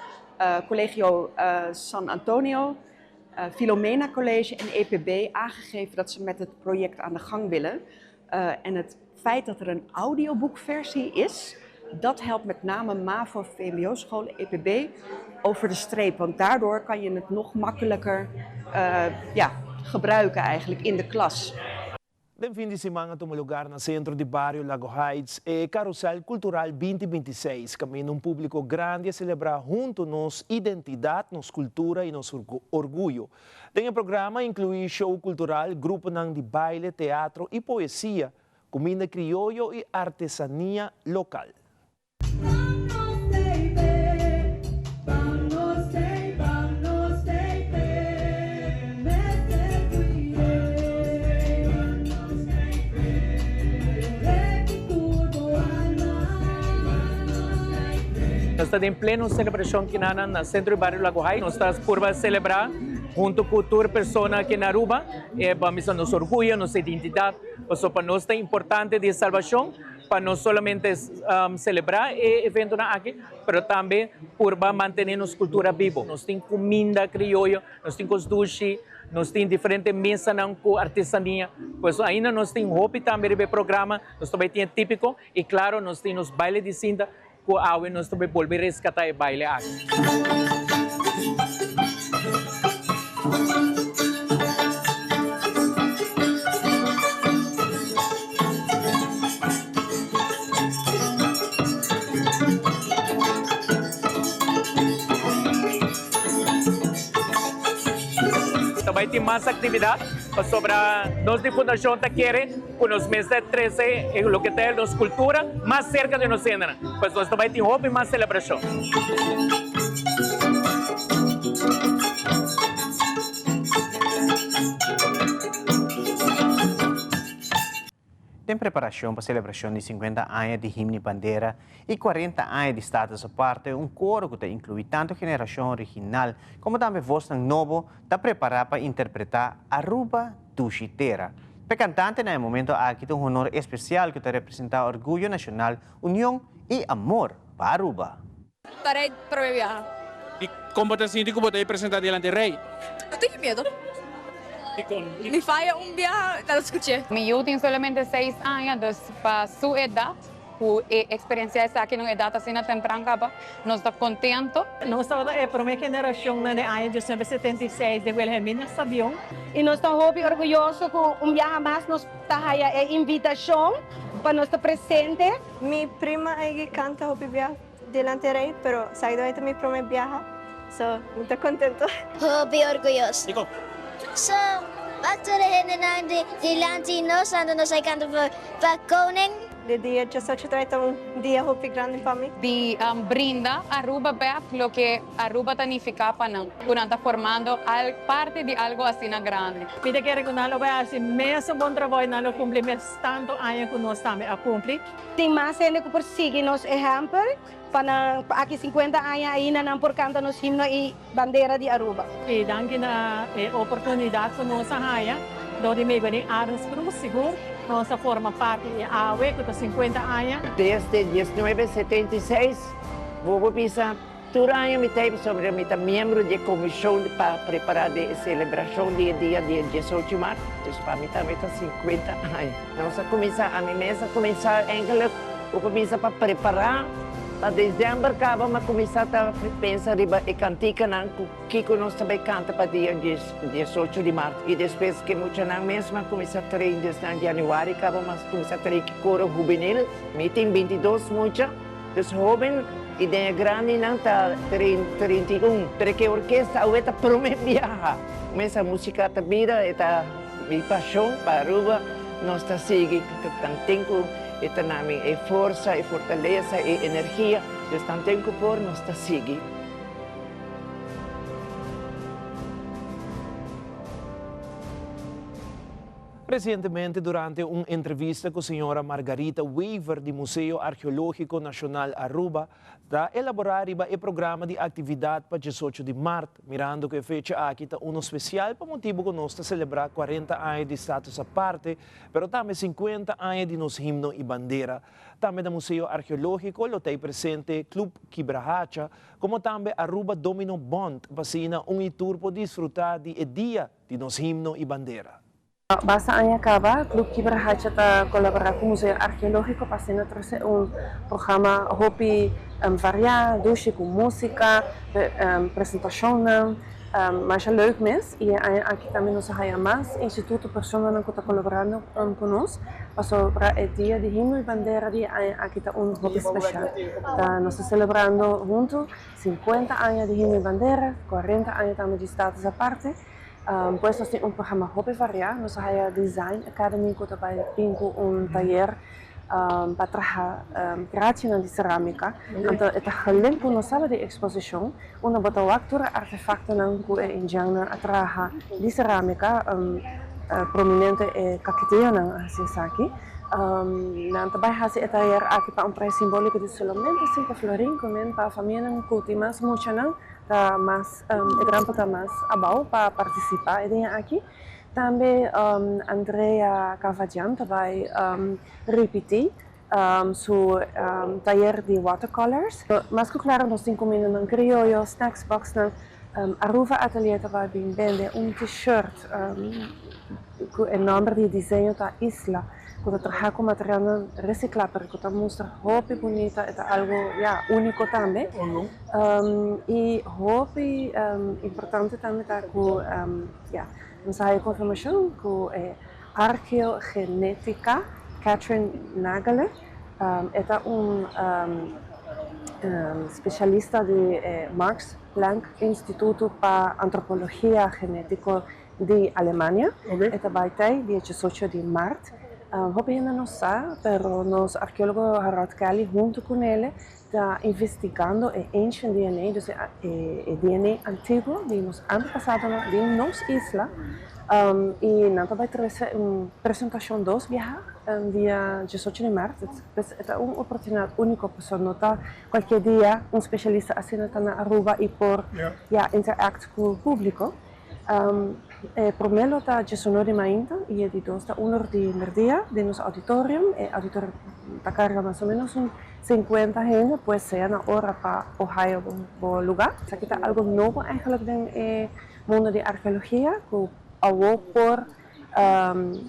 Collegio San Antonio, Filomena College en EPB aangegeven dat ze met het project aan de gang willen. En het feit dat er een audioboekversie is, dat helpt met name MAVO, VMBO-scholen, EPB over de streep. Want daardoor kan je het nog makkelijker gebruiken eigenlijk in de klas.
Den fin de semana tomou lugar no centro de Barrio Lago Heights Carrossel Cultural 2026, caminho público grande a celebrar junto nos identidade, nos cultura e nos orgulho. O programa inclui show cultural, grupo de baile, teatro e poesia, comida criollo e artesania local.
Nós estamos em plena celebração aqui no centro do Barrio Lago Heights. Nós estamos por celebrar junto com toda pessoa aqui na Aruba. Vamos a nosso orgulho, nossa identidade. Para nós é importante de salvação, para não somente celebrar o evento aqui, mas também por manter nossa cultura viva. Nós temos comida criolla, nós temos sushi, nós temos diferentes mesas com artesania. Pois ainda nós temos hobby também de programa, nós também temos típico e claro, nós temos baile de cinta. Awe nós também volver a resgatar o baile aqui. Também tem mais atividade sobre nós de Fundação Taquere, com os meses de 13, e o que tem nossa cultura, mais cerca de nós ainda. Pois nós também temos hobby e mais celebração.
Tem preparação para a celebração de 50 anos de himno e bandeira e 40 anos de status aparte, coro que inclui tanto a geração original como também voz novo, está preparada para interpretar Aruba Tuxitera. O cantante, no momento, aqui tem honor especial que representa o orgulho nacional, união e amor para Aruba.
Estarei para viajar.
¿Y cómo te sientes que te presentar delante del rey?
No tengo miedo. Me falla un viaje, lo escuché.
Mi hijo tiene solamente 6 años, entonces para su edad, su experiencia es aquí en una edad así temprana, no está contento.
Nós estamos a primeira geração no ano de 1976, de Wilhelmina Sabião.
E nós estamos muito orgulhosos com viaje mais, nós estamos a invitação para nós estar presente.
Mi prima canta o viaje delante del rey, pero seguidamente mi primer viaje, so muy contento.
Muy orgulloso. So, wat er in de Latinos ando nos cantando para koning.
De dia 18 é dia muito grande para mim.
De brinda Aruba Beth, lo que Aruba significa para nós. Quando está formando parte de algo assim grande.
Pide que reconhecê-lo vai assim, mesmo bom trabalho na cumprimento tanto anos que nós também a cumprir.
Tem mais gente que persegue nos exemplo. Para aqui 50 anos ainda não por cantar nos himno e bandeira de Aruba.
E danke na oportunidade que nós temos, onde me vem Arns Cruz, seguro, nós forma parte da AUE, que tem 50 anos.
Desde 1976, vou pisar
Durante mi tempo, soy miembro de comisión para preparar a celebración del día de 18 de marzo. Entonces, para mí también está 50 años. Nós a minha mesa começar eigenlijk, eu começo para preparar. Para dezembro, acaba começar a pensar e cantar que nós também canta para dia 18 de março. E depois que muitos não mesmo começar a treinar em janeiro, acaba começar a treinar coro juvenil, meeting 22 muitos, os jovens, e de grande não está 31, porque a orquestra está prometendo viajar. Essa música está vida, está minha paixão para Aruba, nós está seguindo cantando. Esta nami é força, é fortaleza, é energia. Estão tempo por nós está seguir.
Recientemente, durante una entrevista con señora Margarita Weaver del Museo Arqueológico Nacional Aruba, da elaborar el programa de actividad para 18 de marzo, mirando que fecha aquí está uno especial por motivo que nos celebrar 40 años de status aparte, pero también 50 años de nos himno y bandera. También del Museo Arqueológico lo tem presente Club Quibrahacha, como también Aruba Domino Bond, vacina un tour para disfrutar de día de nos himno y bandera.
Basta acaba, Club Quibrahacha está colaborar com o Museu Arqueológico para fazer programa hobby variado, com música, apresentação, mas é leuk mes. E aqui também nós temos mais institutos, pessoas que estão colaborando conosco para o dia de himno e bandeira, e aqui está hobby especial. Nós estamos celebrando juntos 50 anos de himno e bandeira, 40 anos também de status aparte. Pues nós temos programa hobby variado, nós temos design academy que também tem taller para trabalhar criação de cerâmica. Então, é gelink que nós sabemos de exposição, uma bota waktura artefactos que é indiana a trabalhar de cerâmica prominente é caqueteio não assim aqui. Nós também fazemos taller aqui para preço simbólico de somente 5 florin, como para a família que tem mais muito não. Mas grampo está mais abaixo para participar aqui. Também Andrea Cavadian vai repetir seu taller de watercolors. Mas claro, nós temos comida em criollo, snacks box, Aruba Atelier vai vender t-shirt com o nome de desenho da isla. Quando trabalhar com material reciclado, porque mostra hobby bonita, é algo único também. E hobby importante também está com nós temos confirmação com arqueogenética Catherine Nagler, é especialista de Max Planck Instituto para Antropologia Genética de Alemanha. Esta vai ter dia 18 de março. Hobby ainda não sabe, mas nós arqueólogos Harold Kelly, junto com ele, está investigando o ancient DNA, o DNA antigo de nos antepassados de nossa isla. E nós vai trazer uma apresentação dos viajar dia 18 de março. É uma oportunidade única para notar qualquer dia especialista assim na Aruba e por interagir com o público. Primeiro está 19 de maio e é de 2 a 1 de meio de nosso auditorium. O auditorium está carregado mais ou menos 50 gente, depois ser na hora para Ohio o lugar. Isso aqui está algo novo eigenlijk no mundo de arqueologia, que ao por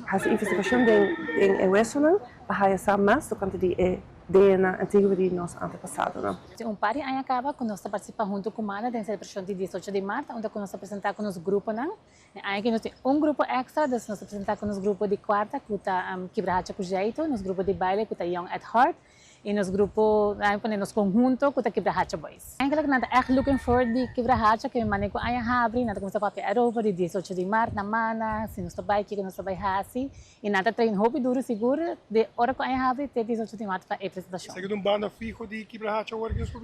fazer investigação em Wesseling, para saber mais do que de DNA antigo de nosso antepassado.
Pari aí acaba quando nós participamos junto com Mana da celebração de 18 de março, onde nós apresentamos com os grupos, aí nós temos grupo extra, nós apresentamos com os grupos de quarta, que está Quibrahacha com jeito, nos grupos de baile, que está Young at Heart, e nos grupos, nos conjunto, que está Quibrahacha Boys. Eigenlijk nós estamos looking forward de Quibrahacha, que manejo aí abre, nós começamos a papel Aruba de 18 de março, na Mana, se nós trabalhamos aqui, nós trabalhamos assim, e nós treino hobby duro seguro, de hora que aí abre, até 18 de março para a apresentação.
Você quer banda fijo de Quibrahacha o organismo?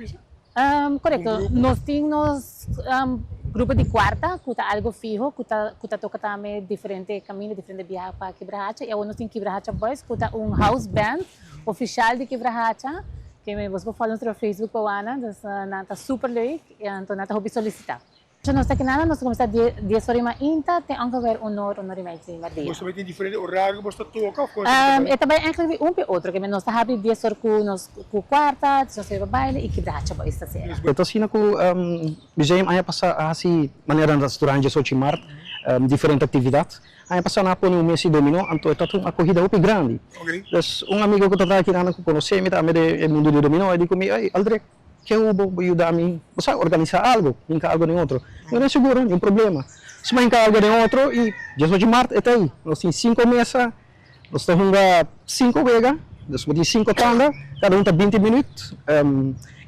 Correto. Nós temos grupo de quarta, que está algo fijo, que está toca também diferente caminho, diferente viagem para Quibrahacha. E agora nós temos Quibrahacha Boys, que está house band oficial de Quibrahacha, que você pode falar no Facebook, Ana, está super leuk, então nós vamos solicitar. Nós aqui nada, nós começamos 10 horas mais inta, tem ongeveer een uur e meia dia.
Você vai ter diferente horário, você toca ou coisa?
É também eigenlijk um outro, que nós estamos 10 horas com quarta, nós vamos baile e quebracha ba esta série.
Então assim na ku bijayam aya pasa asi maneira restaurante de Sochimart, diferente atividade. Aya pasa na po no Messi Domino, anto ito uma corrida muito grande. Dus amigo ko tata kinana ko conhecer, me também de mundo de domino, e digo me, ai Aldrich, que eu vou ajudar a mim, você organizar algo, nunca algo nem outro. Eu não é seguro, não é um problema. Se mais algo nem outro, e dia de março é aí. Nós temos 5 mesas, nós temos 5 vegas, nós temos 5 tandas, cada tem 20 minutos.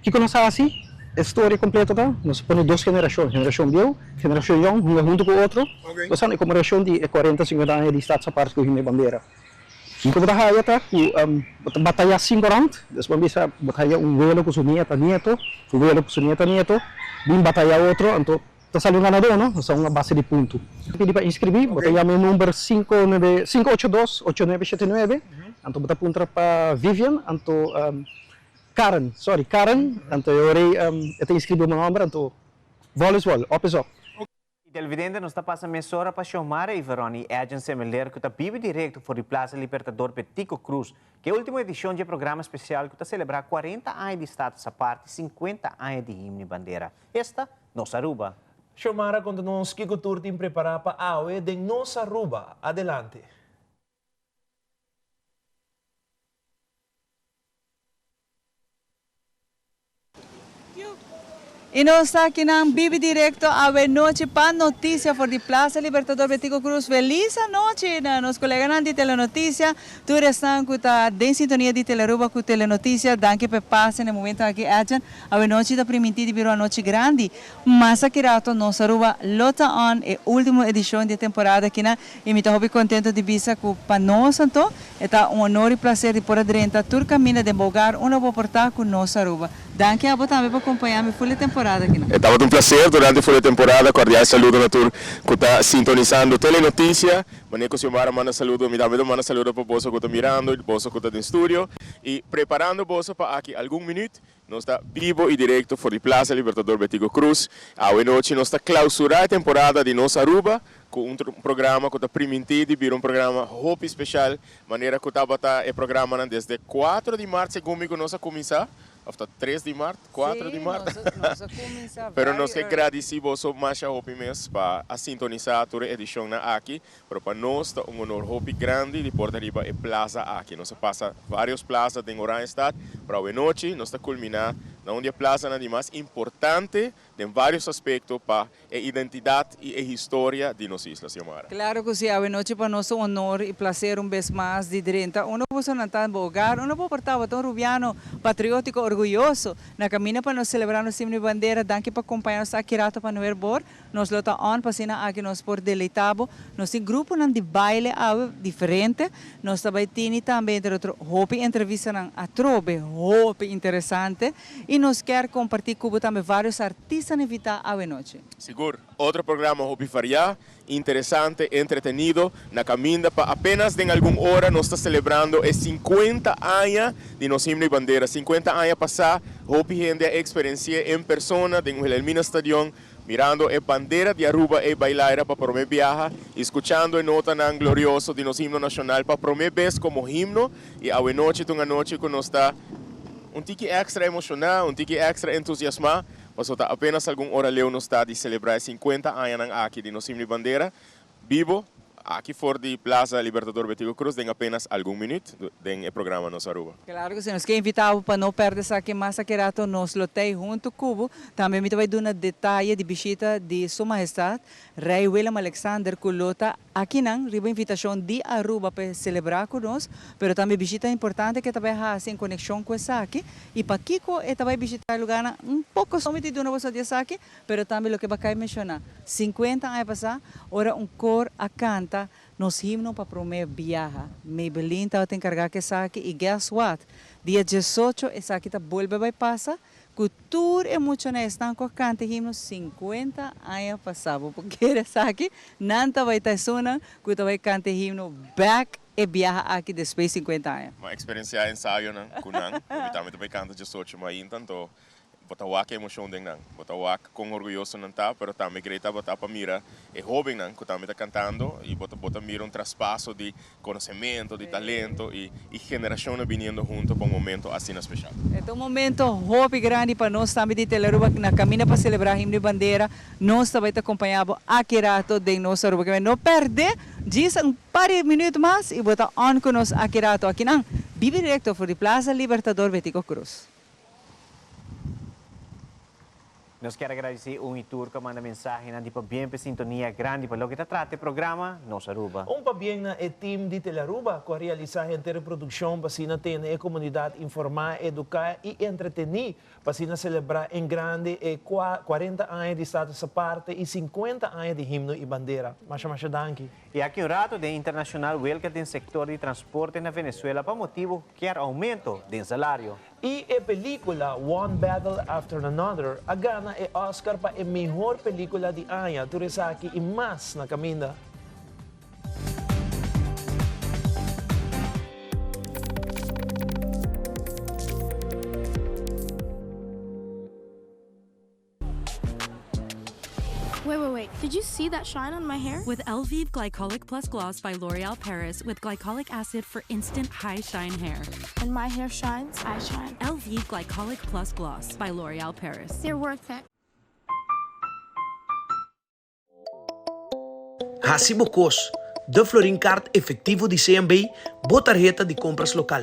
Que nós assim, a história completa, tá? Nós põe 2 gerações, geração eu, geração young, junto com o outro. Nós temos uma geração de 40, 50 anos de estado, essa parte com a bandeira. Kiko berhaya ta, batalha 5 round, depois bisa batalha duelo com nieta, duelo com nieta, bim batalha outro, então tá saindo ganador, não? São uma base de ponto. Pedi para inscrever, batalha meu número 582-8979, então bota ponto para Vivian, então Karen, então eu até inscrevi meu nome, então voleibol, opes up.
Televidente, nós estamos passando mesora para chamar e Veroni Agência Semeler, que está vivo direto para a Praça Libertador Petico Cruz, que é a última edição de programa especial que está celebrar 40 anos de status à parte, 50 anos de himno e bandeira. Esta, nossa Aruba.
Chamara, quando nós que cultura tem preparar para a AUE de nossa Aruba. Adelante.
E nós aqui na Bibi Directo a noite para notícia for de Plaza Libertador Petico Cruz. Feliz noite, nos colegas de Telenotícia. Tu estão com a em sintonia de Teleruba com Telenotícia. Danke por passar no momento aqui. A noite da permitida virou a noite grande. Mas aqui rato nossa Aruba lota on é a última edição de temporada aqui na. E me estou contente de visa com para nós então. É um honor e prazer de por adentro tur caminho de embolgar uma boa porta com nossa Aruba. Danke a também por acompanhar-me full temporada.
Estava um prazer durante a full temporada, cordial saludo na tour que está sintonizando Telenotícia. Maneco Silmara manda saludo, me dá manda saludo para você que está mirando, você que está no estúdio e preparando você para aqui algum minuto. Nós está vivo e direto for de Plaza Libertador Petico Cruz. A noite nós está clausurar a temporada de nossa Aruba com um programa que está permitido vir um programa Hope especial, maneira que está o programa desde 4 de março, comigo nós começar. Hasta 3 de março, 4 de março. Pero nós que agradecemos mais a Hope mesmo para sintonizar a edição aqui. Para nós é um honor Hope grande de Porta Riba e Plaza aqui. Nós passa várias plazas em Orange Estado. Para a noite nós está culminar na onde a plaza é mais importante em vários aspectos para a identidade e a história de nossa isla, Silmara.
Claro que sim, a noite para nós é um honor e prazer vez mais de direnta. Uma pessoa não está em lugar, uma pessoa portava tão rubiano, patriótico, orgulhoso, na caminho para nós celebrar nosso himno e bandeira, danke para acompanhar-nos aqui rato para ver bor, nós lota on, passina aqui nós por deleitabo, nós tem grupo de baile diferente, nós também entre outro Hope entrevista a Trobe, Hope interessante, e nós quer compartilhar com também vários artistas invitar a noite.
Seguro. Outro programa Hope Faria, interessante, entretenido, na caminho para apenas em alguma hora nós está celebrando 50 anos de nosso himno e bandeira, 50 anos passar, Hope gente a experiencia em persona em Wilhelmina Stadion, mirando a bandeira de Aruba e bailar para promover viaja, escuchando a nota nan glorioso de nosso himno nacional para promover como himno e a noite uma noite que nós está um tique extra emocional, um tique extra entusiasmado, mas apenas alguma hora leu nos está de celebrar 50 anos aqui de nosso himno e bandeira, vivo, aqui fora de Plaza Libertador Petico Cruz, tem apenas algum minuto do programa Nossa Aruba.
Claro que sim, nós queremos invitar para não perder essa aqui, mas aqui rato nós lotei junto com Cubo, também me vai dar um detalhe de visita de Sua Majestade, Rei William Alexander Kulota, aqui não, riba invitação de Aruba para celebrar com nós, mas também visita importante que também há em conexão com essa aqui, e para Kiko também visitar lugar um pouco somente de uma pessoa de essa aqui, mas também o que vai mencionar, 50 anos passar, ora cor a canta, nos himnos para promover viaja. Maybelline estava encarregada que essa aqui, e guess what? Dia 18, essa aqui está vuelve a passar, cultura e muito estão com canta himnos 50 anos passados, porque essa aqui não vai estar sona, que vai cantar himno back e viaja aqui depois de 50 anos.
Uma experiência ensaio, né? Com também canta 18, mas então bota wak emoção ding nang, bota wak com orgulhoso não tá, pero também grita bota para mira é jovem nang, que também tá cantando e bota mira traspasso de conhecimento, de talento e geração vindo junto para momento assim especial.
É um momento hope grande para nós também de Telearuba na caminha para celebrar a himno de bandeira. Nós também acompanhamos aqui rato de nossa Aruba que não perde. Diz par de minutos mais e bota on conosco aqui rato aqui nang vive direto por Plaza Libertador Betico Cruz.
Nós quero agradecer o Itur que manda mensagem na tipo bem para sintonia grande para o que trata o programa Nossa Aruba.
Pabien na team de Telearuba que realiza inteira produção para sina ter a comunidade informar, educar e entretenir para sina celebrar em grande 40 anos de status à parte e 50 anos de himno e bandeira. Masha danke.
E aqui um rato de internacional welcome do setor de transporte na Venezuela para motivo que há aumento de salário.
E a película One Battle After Another agana e Oscar para a melhor película de ano. Turisaki e mais na caminda.
Wait. Did you see that shine on my hair?
With Elvive Glycolic Plus Gloss by L'Oreal Paris with glycolic acid for instant high shine hair.
And my hair shines, I shine.
Elvive Glycolic Plus Gloss by L'Oreal Paris.
They're worth it.
Hasibocos, de Florin Card efetivo de CMB, botarjeta de compras local.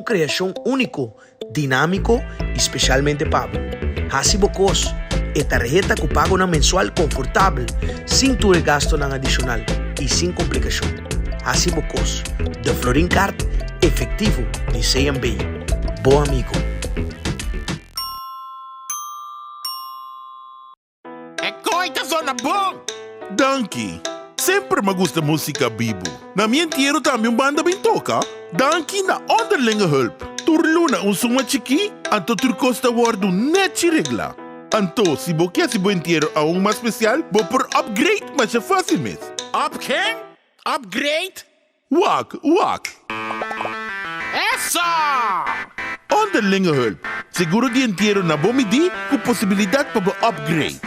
Criação único, dinâmico e especialmente pago. Hasibocos, e tarjeta que pago na mensual confortável, sem tu gasto na adicional e sem complicação. Hasibocos, de Florin Card efetivo de CMB. Bom amigo.
É coita zona bom! Danke! Sempre me gusta música bibo. Na minha tierra também banda bem toca. Danke na onderlinge hulp. Turluna suma chiqui, anto turcosta wardu net regla. Anto, se você quer se bom inteiro a mais especial, vou por upgrade, mas é fácil mesmo. Upgrade? Wak. Essa! Onderlinge hulp. Seguro de inteiro na bom medi, com possibilidade para upgrade.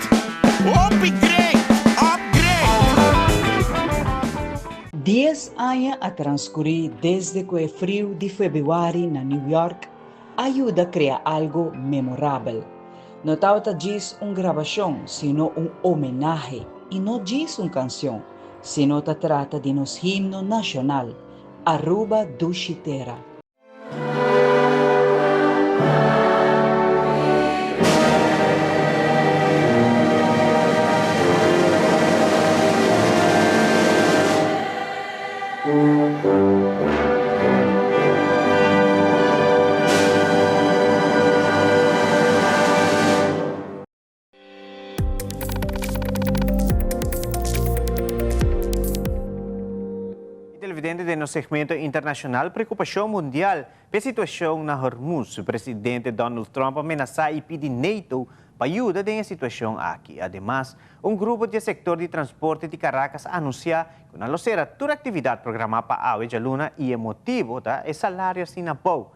Dias anos a transcorrer desde que o frio de fevereiro na New York ajuda a criar algo memorável. Não está diz gravação, sino homenagem, e não diz canção, sino trata de nos himno nacional, Aruba Dushitera.
De no segmento internacional, preocupação mundial pela situação na Hormuz. O presidente Donald Trump ameaça e pede NATO para ajudar na situação aqui. Ademais, grupo de setor de transporte de Caracas anuncia que não será toda atividade programada para a de luna e o motivo é salário assim na boa.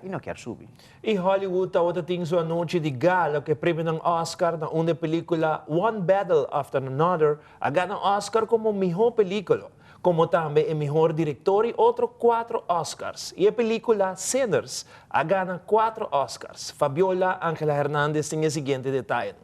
E não quer subir.
E Hollywood tem sua noite de gala que premia ng Oscar na uma película One Battle After Another a gana Oscar como melhor película. Como também o melhor diretor e outros 4 Oscars. E a película Sinners a gana 4 Oscars. Fabiola Ángela Hernández tem o seguinte detalhe.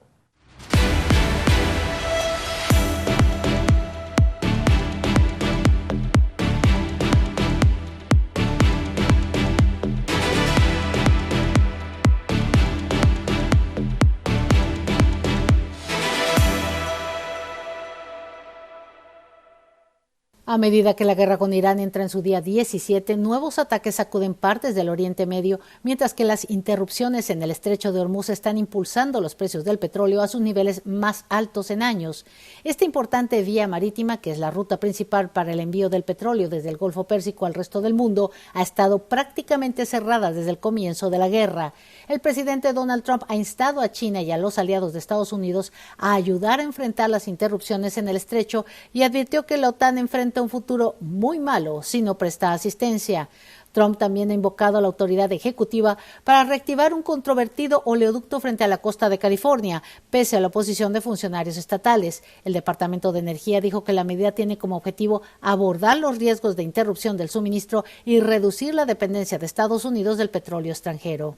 A medida que la guerra con Irán entra en su día 17, nuevos ataques sacuden partes del Oriente Medio, mientras que las interrupciones en el estrecho de Hormuz están impulsando los precios del petróleo a sus niveles más altos en años. Esta importante vía marítima, que es la ruta principal para el envío del petróleo desde el Golfo Pérsico al resto del mundo, ha estado prácticamente cerrada desde el comienzo de la guerra. El presidente Donald Trump ha instado a China y a los aliados de Estados Unidos a ayudar a enfrentar las interrupciones en el estrecho y advirtió que la OTAN enfrenta un futuro muy malo si no presta asistencia. Trump también ha invocado a la autoridad ejecutiva para reactivar un controvertido oleoducto frente a la costa de California, pese a la oposición de funcionarios estatales. El Departamento de Energía dijo que la medida tiene como objetivo abordar los riesgos de interrupción del suministro y reducir la dependencia de Estados Unidos del petróleo extranjero.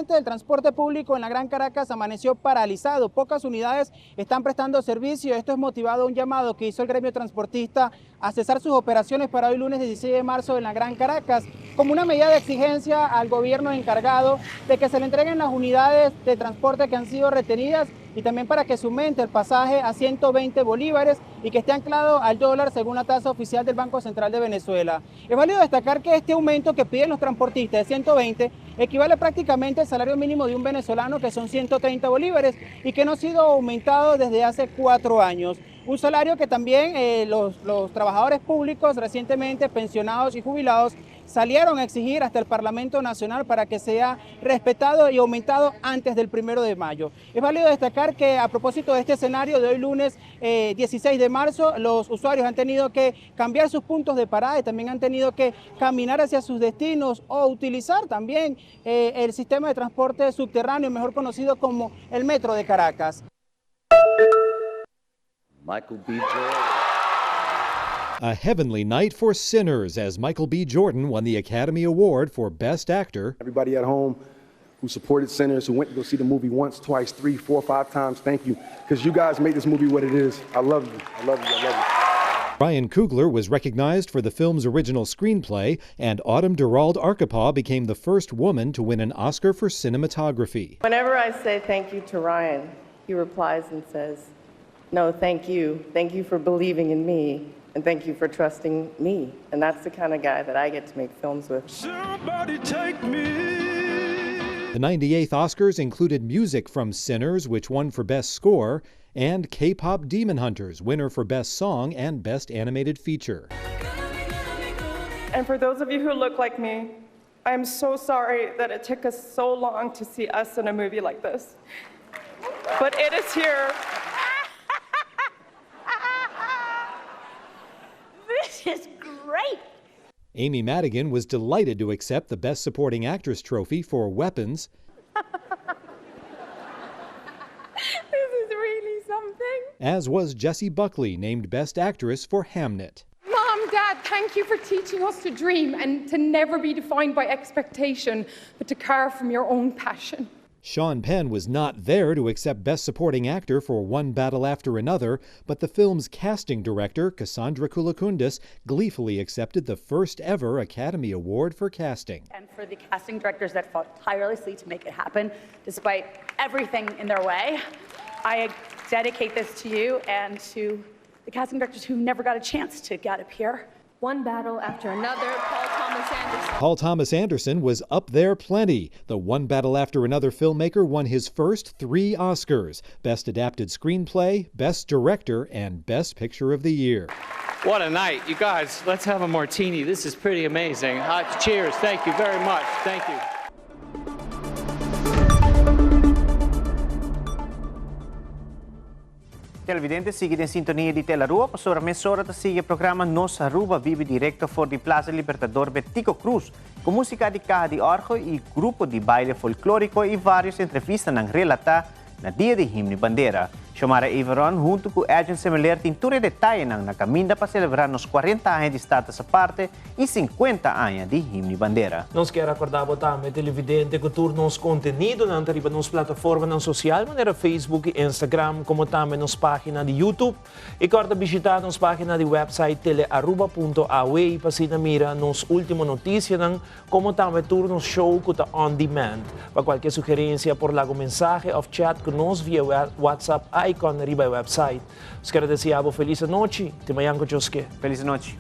El transporte público en la Gran Caracas amaneció paralizado. Pocas unidades están prestando servicio. Esto es motivado a un llamado que hizo el gremio transportista a cesar sus operaciones para hoy lunes 16 de marzo en la Gran Caracas, como una medida de exigencia al gobierno encargado de que se le entreguen las unidades de transporte que han sido retenidas y también para que se aumente el pasaje a 120 bolívares y que esté anclado al dólar según la tasa oficial del Banco Central de Venezuela. Es válido destacar que este aumento que piden los transportistas de 120 equivale prácticamente al salario mínimo de un venezolano, que son 130 bolívares, y que no ha sido aumentado desde hace 4 años. Un salario que también los trabajadores públicos recientemente pensionados y jubilados salieron a exigir hasta el Parlamento Nacional para que sea respetado y aumentado antes del 1 de mayo. Es válido destacar que a propósito de este escenario de hoy lunes 16 de marzo, los usuarios han tenido que cambiar sus puntos de parada y también han tenido que caminar hacia sus destinos o utilizar también el sistema de transporte subterráneo, mejor conocido como el Metro de Caracas.
Michael B. Jordan. A heavenly night for Sinners as Michael B. Jordan won the Academy Award for Best Actor.
Everybody at home who supported Sinners, who went to go see the movie once, twice, 3, 4, 5 times, thank you. Because you guys made this movie what it is. I love you. I love you. I love you.
Ryan Coogler was recognized for the film's original screenplay, and Autumn Durald Arkapaw became the first woman to win an Oscar for cinematography.
Whenever I say thank you to Ryan, he replies and says, "No, thank you. Thank you for believing in me, and thank you for trusting me." And that's the kind of guy that I get to make films with.
Somebody take me. The 98th Oscars included music from Sinners, which won for Best Score, and K-pop Demon Hunters, winner for Best Song and Best Animated Feature.
And for those of you who look like me, I'm so sorry that it took us so long to see us in a movie like this. But it is here.
This is great!
Amy Madigan was delighted to accept the Best Supporting Actress trophy for Weapons.
This is really something.
As was Jessie Buckley, named Best Actress for Hamnet.
Mom, Dad, thank you for teaching us to dream and to never be defined by expectation, but to carve from your own passion.
Sean Penn was not there to accept Best Supporting Actor for One Battle After Another, but the film's casting director, Cassandra Koulakundis, gleefully accepted the first ever Academy Award for casting.
And for the casting directors that fought tirelessly to make it happen, despite everything in their way, I dedicate this to you and to the casting directors who never got a chance to get up here.
One battle after another, Paul Thomas Anderson.
Paul Thomas Anderson was up there plenty. The One Battle After Another filmmaker won his first 3 Oscars: Best Adapted Screenplay, Best Director, and Best Picture of the Year.
What a night. You guys, let's have a martini. This is pretty amazing. Cheers. Thank you very much. Thank you.
Televidentes, sigue en sintonía de Telarua. Pasó a mesora de sigue programa Nos Aruba vive directo por the Plaza Libertador Betico Cruz, con música de caja de orjo y grupo de baile folclórico y varias entrevistas ng relata na Dia de Himno Bandera. Xiomara Everon, junto com Edson Semeler, tem tudo detalhe na caminda para celebrar nos 40 anos de Estado sa parte e 50 anos de Himno Bandera.
Nós quer acordar também televidente que turno nos conteúdo na riba nos plataforma social, maneira Facebook e Instagram, como também nos página de YouTube. E corta visitar nos página de website telearuba.awe para se mira nos última notícia, como também turno show que está on demand. Para qualquer sugerência por lago mensagem ou chat que nos via WhatsApp icon riba website. Os quero desejar feliz noite. Te manhã com Joske.
Feliz noite.